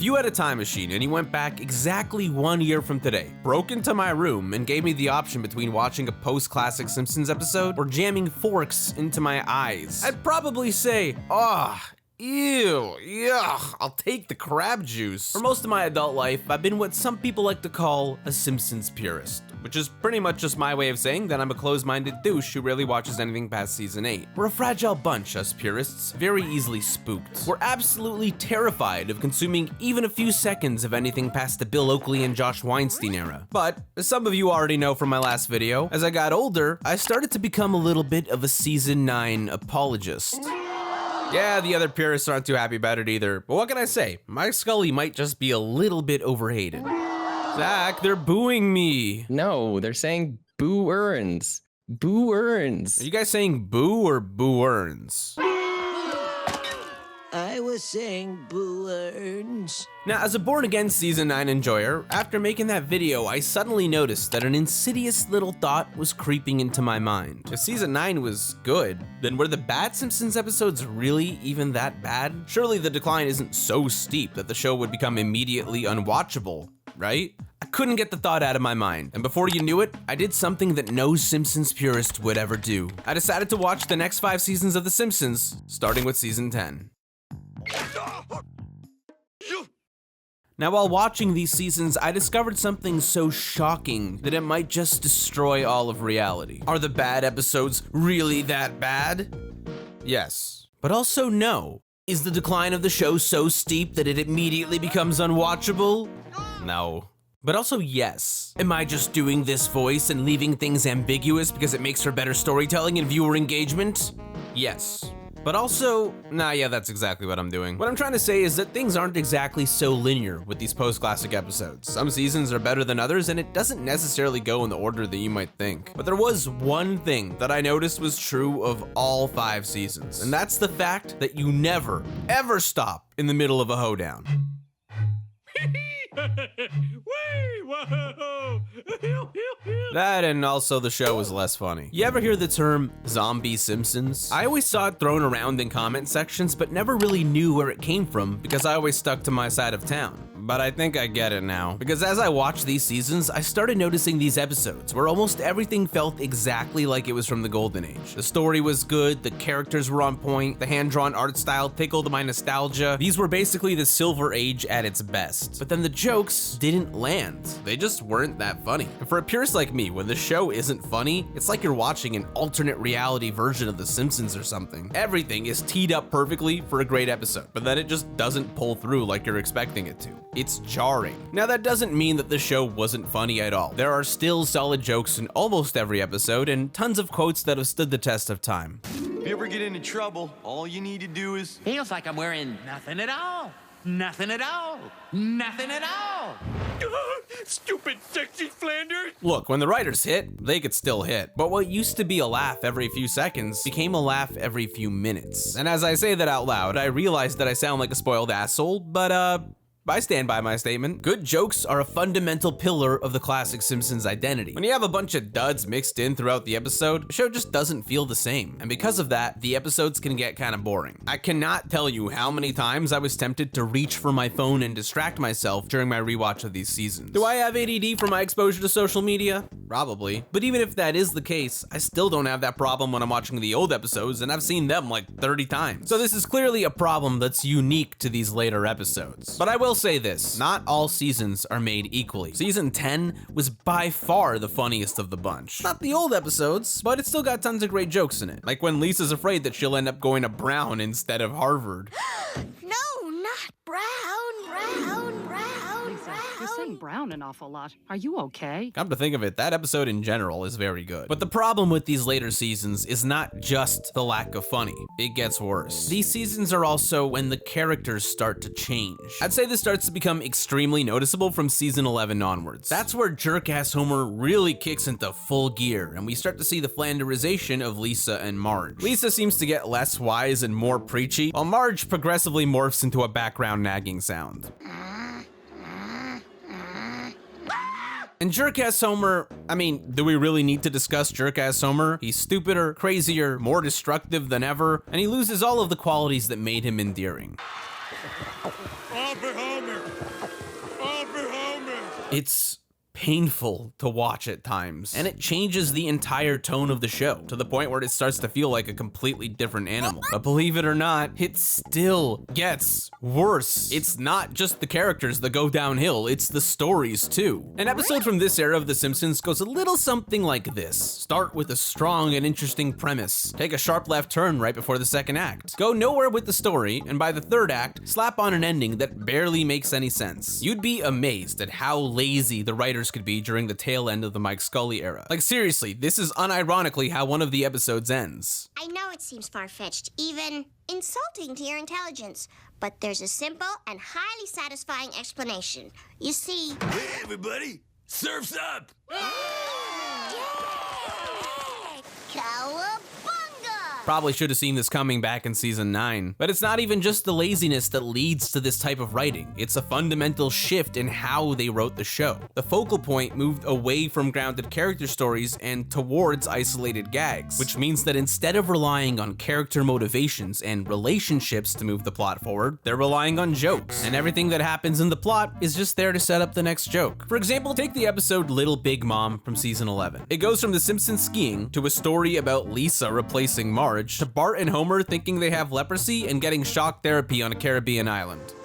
you had a time machine and you went back exactly 1 year from today, broke into my room and gave me the option between watching a post-classic Simpsons episode or jamming forks into my eyes, I'd probably say, ew, yuck, I'll take the crab juice. For most of my adult life, I've been what some people like to call a Simpsons purist, which is pretty much just my way of saying that I'm a closed-minded douche who rarely watches anything past season 8. We're a fragile bunch, us purists, very easily spooked. We're absolutely terrified of consuming even a few seconds of anything past the Bill Oakley and Josh Weinstein era. But, as some of you already know from my last video, as I got older, I started to become a little bit of a season 9 apologist. Yeah, the other purists aren't too happy about it either, but what can I say? My Scully might just be a little bit overhated. Zach, they're booing me. No, they're saying boo earns. Boo earns. Are you guys saying boo or boo earns? I was saying boo earns. Now, as a born-again season 9 enjoyer, after making that video, I suddenly noticed that an insidious little thought was creeping into my mind. If season 9 was good, then were the bad Simpsons episodes really even that bad? Surely the decline isn't so steep that the show would become immediately unwatchable, right? I couldn't get the thought out of my mind, and before you knew it, I did something that no Simpsons purist would ever do. I decided to watch the next 5 seasons of The Simpsons, starting with season 10. Now, while watching these seasons, I discovered something so shocking that it might just destroy all of reality. Are the bad episodes really that bad? Yes, but also no. Is the decline of the show so steep that it immediately becomes unwatchable? No. But also yes. Am I just doing this voice and leaving things ambiguous because it makes for better storytelling and viewer engagement? Yes. But also, yeah, that's exactly what I'm doing. What I'm trying to say is that things aren't exactly so linear with these post-classic episodes. Some seasons are better than others, and it doesn't necessarily go in the order that you might think. But there was one thing that I noticed was true of all 5 seasons, and that's the fact that you never, ever stop in the middle of a hoedown. That and also the show was less funny. You ever hear the term zombie Simpsons? I always saw it thrown around in comment sections, but never really knew where it came from because I always stuck to my side of town. But I think I get it now. Because as I watched these seasons, I started noticing these episodes where almost everything felt exactly like it was from the golden age. The story was good, the characters were on point, the hand-drawn art style tickled my nostalgia. These were basically the silver age at its best. But then the jokes didn't land. They just weren't that funny. And for a purist like me, when the show isn't funny, it's like you're watching an alternate reality version of The Simpsons or something. Everything is teed up perfectly for a great episode, but then it just doesn't pull through like you're expecting it to. It's jarring. Now, that doesn't mean that the show wasn't funny at all. There are still solid jokes in almost every episode and tons of quotes that have stood the test of time. If you ever get into trouble, all you need to do is... Feels like I'm wearing nothing at all. Nothing at all. Nothing at all. Stupid sexy Flanders! Look, when the writers hit, they could still hit. But what used to be a laugh every few seconds became a laugh every few minutes. And as I say that out loud, I realize that I sound like a spoiled asshole, but I stand by my statement. Good jokes are a fundamental pillar of the classic Simpsons identity. When you have a bunch of duds mixed in throughout the episode, the show just doesn't feel the same. And because of that, the episodes can get kind of boring. I cannot tell you how many times I was tempted to reach for my phone and distract myself during my rewatch of these seasons. Do I have ADD from my exposure to social media? Probably. But even if that is the case, I still don't have that problem when I'm watching the old episodes, and I've seen them like 30 times. So this is clearly a problem that's unique to these later episodes. But I will say this, not all seasons are made equally. Season 10 was by far the funniest of the bunch. Not the old episodes, but it still got tons of great jokes in it. Like when Lisa's afraid that she'll end up going to Brown instead of Harvard. No, not Brown. You're saying brown an awful lot. Are you okay? Come to think of it, that episode in general is very good. But the problem with these later seasons is not just the lack of funny. It gets worse. These seasons are also when the characters start to change. I'd say this starts to become extremely noticeable from season 11 onwards. That's where jerk-ass Homer really kicks into full gear, and we start to see the flanderization of Lisa and Marge. Lisa seems to get less wise and more preachy, while Marge progressively morphs into a background nagging sound. And Jerk-Ass Homer, I mean, do we really need to discuss Jerk-Ass Homer? He's stupider, crazier, more destructive than ever, and he loses all of the qualities that made him endearing. All for Homer. All for Homer. It's painful to watch at times, and it changes the entire tone of the show to the point where it starts to feel like a completely different animal. But believe it or not, it still gets worse. It's not just the characters that go downhill, it's the stories too. An episode from this era of The Simpsons goes a little something like this. Start with a strong and interesting premise, take a sharp left turn right before the second act, go nowhere with the story, and by the third act, slap on an ending that barely makes any sense. You'd be amazed at how lazy the writers could be during the tail end of the Mike Scully era. Like seriously, this is unironically how one of the episodes ends. I know it seems far-fetched, even insulting to your intelligence, but there's a simple and highly satisfying explanation. You see... Hey, everybody! Surf's up! Cowabunga! Probably should have seen this coming back in season 9. But it's not even just the laziness that leads to this type of writing. It's a fundamental shift in how they wrote the show. The focal point moved away from grounded character stories and towards isolated gags, which means that instead of relying on character motivations and relationships to move the plot forward, they're relying on jokes. And everything that happens in the plot is just there to set up the next joke. For example, take the episode Little Big Mom from season 11. It goes from The Simpsons skiing to a story about Lisa replacing Marge to Bart and Homer thinking they have leprosy and getting shock therapy on a Caribbean island.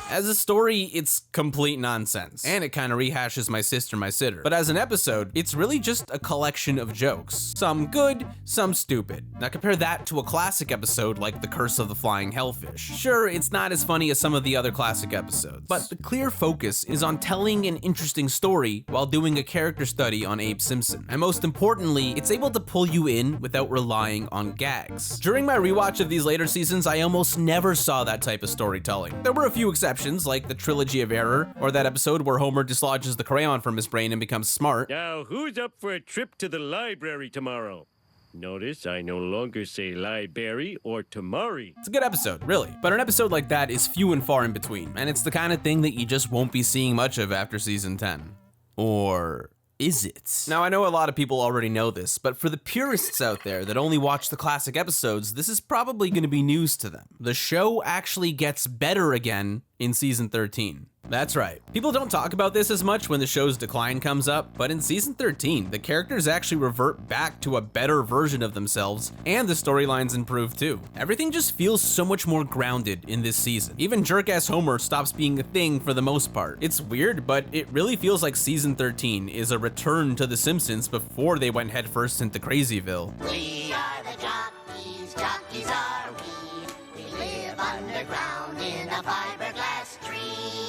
As a story, it's complete nonsense, and it kind of rehashes My Sister, My Sitter. But as an episode, it's really just a collection of jokes. Some good, some stupid. Now compare that to a classic episode like The Curse of the Flying Hellfish. Sure, it's not as funny as some of the other classic episodes, but the clear focus is on telling an interesting story while doing a character study on Abe Simpson. And most importantly, it's able to pull you in without relying on gags. During my rewatch of these later seasons, I almost never saw that type of storytelling. There were a few exceptions, like the Trilogy of Error, or that episode where Homer dislodges the crayon from his brain and becomes smart. Now, who's up for a trip to the library tomorrow? Notice I no longer say library or tamari. It's a good episode, really. But an episode like that is few and far in between, and it's the kind of thing that you just won't be seeing much of after season 10. Or is it? Now, I know a lot of people already know this, but for the purists out there that only watch the classic episodes, this is probably going to be news to them. The show actually gets better again in season 13. That's right. People don't talk about this as much when the show's decline comes up, but in season 13, the characters actually revert back to a better version of themselves, and the storylines improve too. Everything just feels so much more grounded in this season. Even jerk-ass Homer stops being a thing for the most part. It's weird, but it really feels like season 13 is a return to The Simpsons before they went headfirst into Crazyville. We are the jockeys, jockeys are we. We live underground in a fiberglass tree.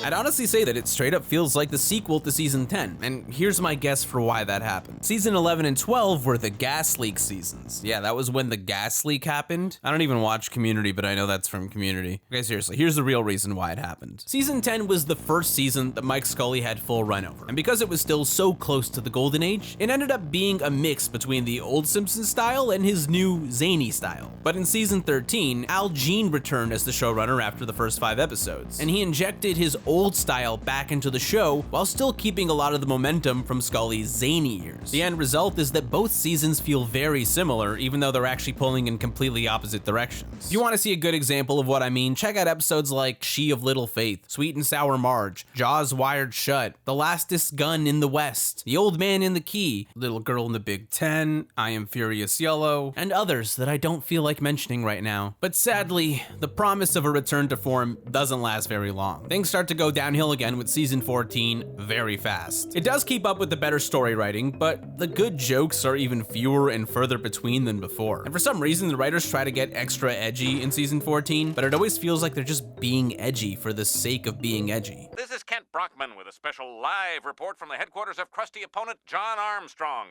I'd honestly say that it straight up feels like the sequel to season 10, and here's my guess for why that happened. Season 11 and 12 were the gas leak seasons. Yeah, that was when the gas leak happened. I don't even watch Community, but I know that's from Community. Okay, seriously, here's the real reason why it happened. Season 10 was the first season that Mike Scully had full run over, and because it was still so close to the golden age, it ended up being a mix between the old Simpsons style and his new zany style. But in season 13, Al Jean returned as the showrunner after the first 5 episodes, and he injected his old style back into the show while still keeping a lot of the momentum from Scully's zany years. The end result is that both seasons feel very similar, even though they're actually pulling in completely opposite directions. If you want to see a good example of what I mean, check out episodes like She of Little Faith, Sweet and Sour Marge, Jaws Wired Shut, The Lastest Gun in the West, The Old Man in the Key, Little Girl in the Big Ten, I Am Furious Yellow, and others that I don't feel like mentioning right now. But sadly, the promise of a return to form doesn't last very long. Things start to go downhill again with season 14 very fast. It does keep up with the better story writing, but the good jokes are even fewer and further between than before. And for some reason, the writers try to get extra edgy in season 14, but it always feels like they're just being edgy for the sake of being edgy. This is Kent Brockman with a special live report from the headquarters of crusty opponent John Armstrong.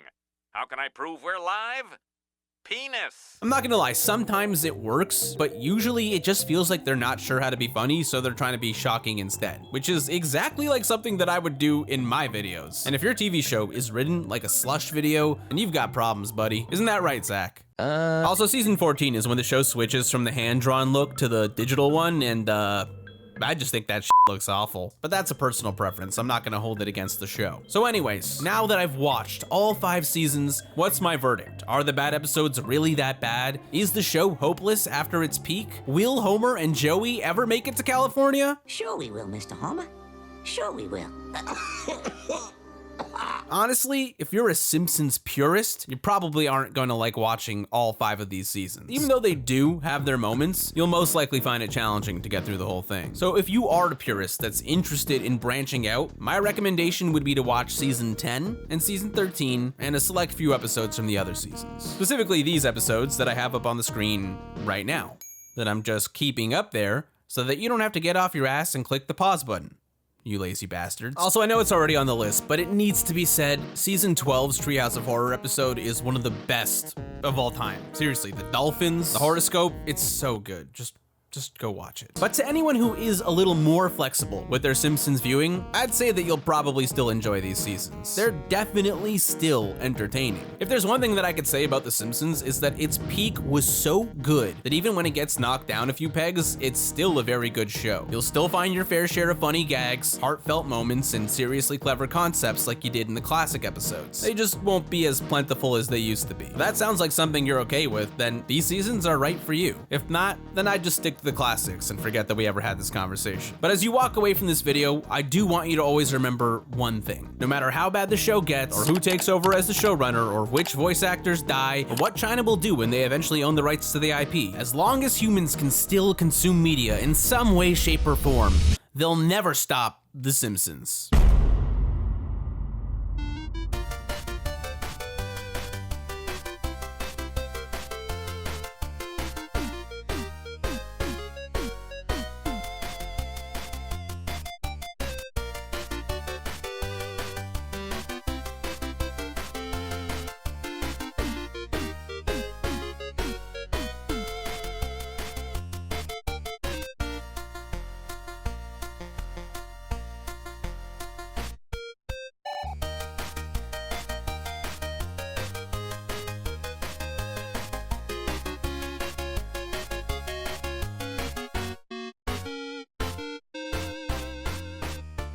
How can I prove we're live? Penis. I'm not gonna lie, sometimes it works, but usually it just feels like they're not sure how to be funny, so they're trying to be shocking instead, which is exactly like something that I would do in my videos. And if your TV show is written like a slush video, then you've got problems, buddy. Isn't that right, Zach? Also, season 14 is when the show switches from the hand-drawn look to the digital one, and I just think that looks awful. But that's a personal preference. I'm not gonna hold it against the show. So anyways, now that I've watched all 5 seasons, what's my verdict? Are the bad episodes really that bad? Is the show hopeless after its peak? Will Homer and Joey ever make it to California? Sure we will, Mr. Homer. Sure we will. Honestly, if you're a Simpsons purist, you probably aren't going to like watching all 5 of these seasons. Even though they do have their moments, you'll most likely find it challenging to get through the whole thing. So if you are a purist that's interested in branching out, my recommendation would be to watch season 10 and season 13 and a select few episodes from the other seasons. Specifically these episodes that I have up on the screen right now, that I'm just keeping up there so that you don't have to get off your ass and click the pause button. You lazy bastards. Also, I know it's already on the list, but it needs to be said, season 12's Treehouse of Horror episode is one of the best of all time. Seriously, the dolphins, the horoscope, it's so good. Just go watch it. But to anyone who is a little more flexible with their Simpsons viewing, I'd say that you'll probably still enjoy these seasons. They're definitely still entertaining. If there's one thing that I could say about The Simpsons is that its peak was so good that even when it gets knocked down a few pegs, it's still a very good show. You'll still find your fair share of funny gags, heartfelt moments, and seriously clever concepts like you did in the classic episodes. They just won't be as plentiful as they used to be. If that sounds like something you're okay with, then these seasons are right for you. If not, then I'd just stick to the classics and forget that we ever had this conversation. But as you walk away from this video, I do want you to always remember one thing. No matter how bad the show gets, or who takes over as the showrunner, or which voice actors die, or what China will do when they eventually own the rights to the IP, as long as humans can still consume media in some way, shape, or form, they'll never stop The Simpsons.